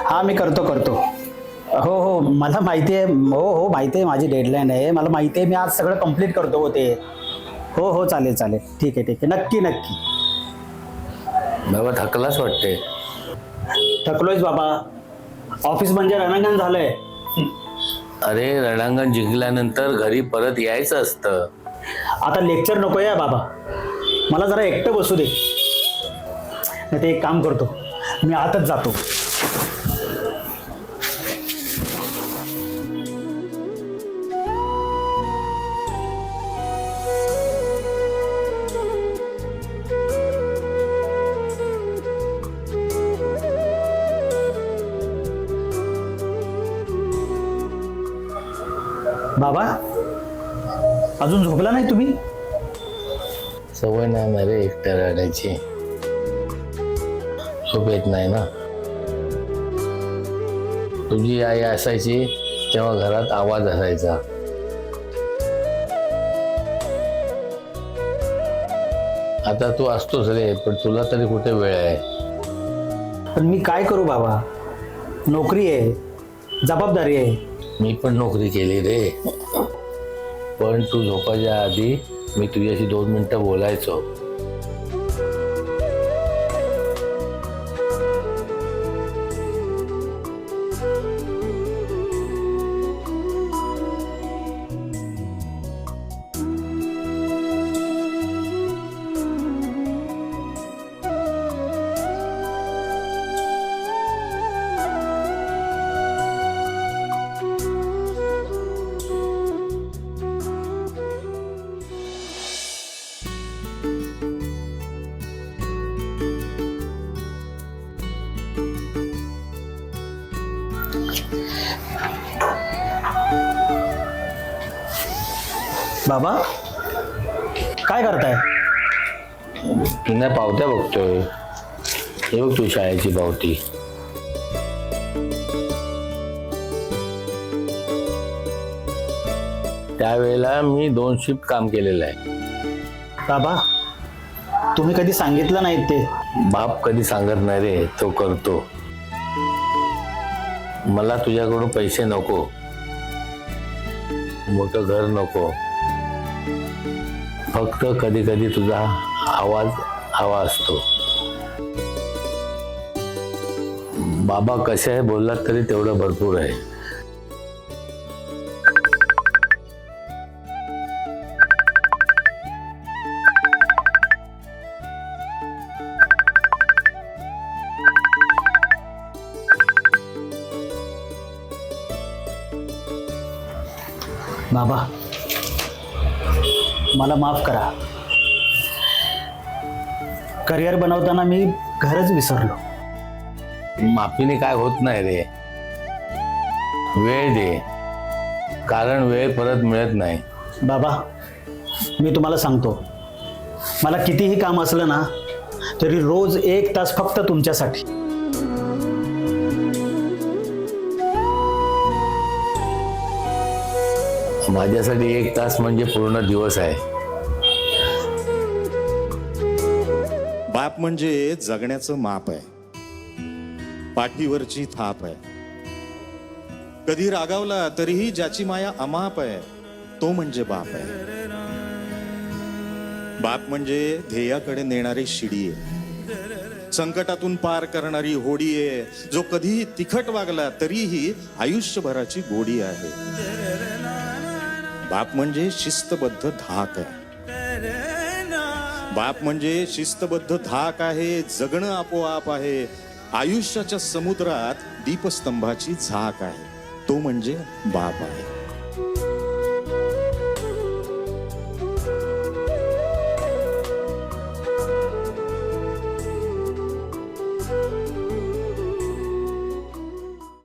हा मी करतो. हो मला माहिती आहे. हो माहिती आहे, माझी डेडलाईन आहे, मला माहिती आहे. मी आज सगळं कंप्लीट करतो हो ते. हो चालेल. ठीक आहे. नक्की. बाबा थकलाच वाटते. थकलोयच बाबा. ऑफिस म्हणजे रणांगण झालंय. अरे रणांगण जिंकल्यानंतर घरी परत यायचं असतं. आता लेक्चर नको या बाबा, मला जरा एकटं बसू दे. नाही ते एक काम करतो, मी आतच जातो. बाबा अजून झोपला नाही तुम्ही? सवय नाही ना रे एकट्या रडायची. झोप येत नाही ना. तुझी आई असायची तेव्हा घरात आवाज असायचा. आता तू असतोस रे, पण तुला तरी कुठे वेळ आहे. पण मी काय करू बाबा, नोकरी आहे, जबाबदारी आहे. मी पण नोकरी केली रे, पण तू झोपायच्या आधी मी तुझ्याशी 2 मिनिटं बोलायचो. बाबा काय करताय? तुला पावत्या बघतोय. हे बघ तू शाळेची पावती. त्यावेळेला मी 2 शिफ्ट काम केलेलं आहे. बाबा तुम्ही कधी सांगितलं नाही ते. बाप कधी सांगत नाही रे, तो करतो. मला तुझ्याकडून पैसे नको, मोठं घर नको, फक्त कधी कधी तुझा आवाज हवा असतो. बाबा कसे आहे बोललात तरी तेवढं भरपूर आहे. बाबा मला माफ करा. करिअर बनवताना मी घरच विसरलो. माफीने काय होत नाही रे. वेळ दे, कारण वेळ परत मिळत नाही. बाबा मी तुम्हाला सांगतो, मला कितीही काम असलं ना तरी रोज 1 तास फक्त तुमच्यासाठी. माझ्यासाठी 1 तास म्हणजे पूर्ण दिवस आहे. बाप म्हणजे जगण्याचं माप आहे, पाठीवरची थाप आहे. कधी रागावला तरीही ज्याची माया अमाप आहे, तो म्हणजे बाप आहे. बाप म्हणजे ध्येयाकडे नेणारी शिडी आहे, संकटातून पार करणारी होडी आहे. जो कधीही तिखट वागला तरीही आयुष्यभराची गोडी आहे. बाप म्हणजे शिस्तबद्ध धाक आहे. बाप म्हणजे शिस्तबद्ध धाक आहे. जगणं आपोआप आहे. आयुष्याच्या समुद्रात दीपस्तंभाची झाक आहे, तो म्हणजे बाप आहे.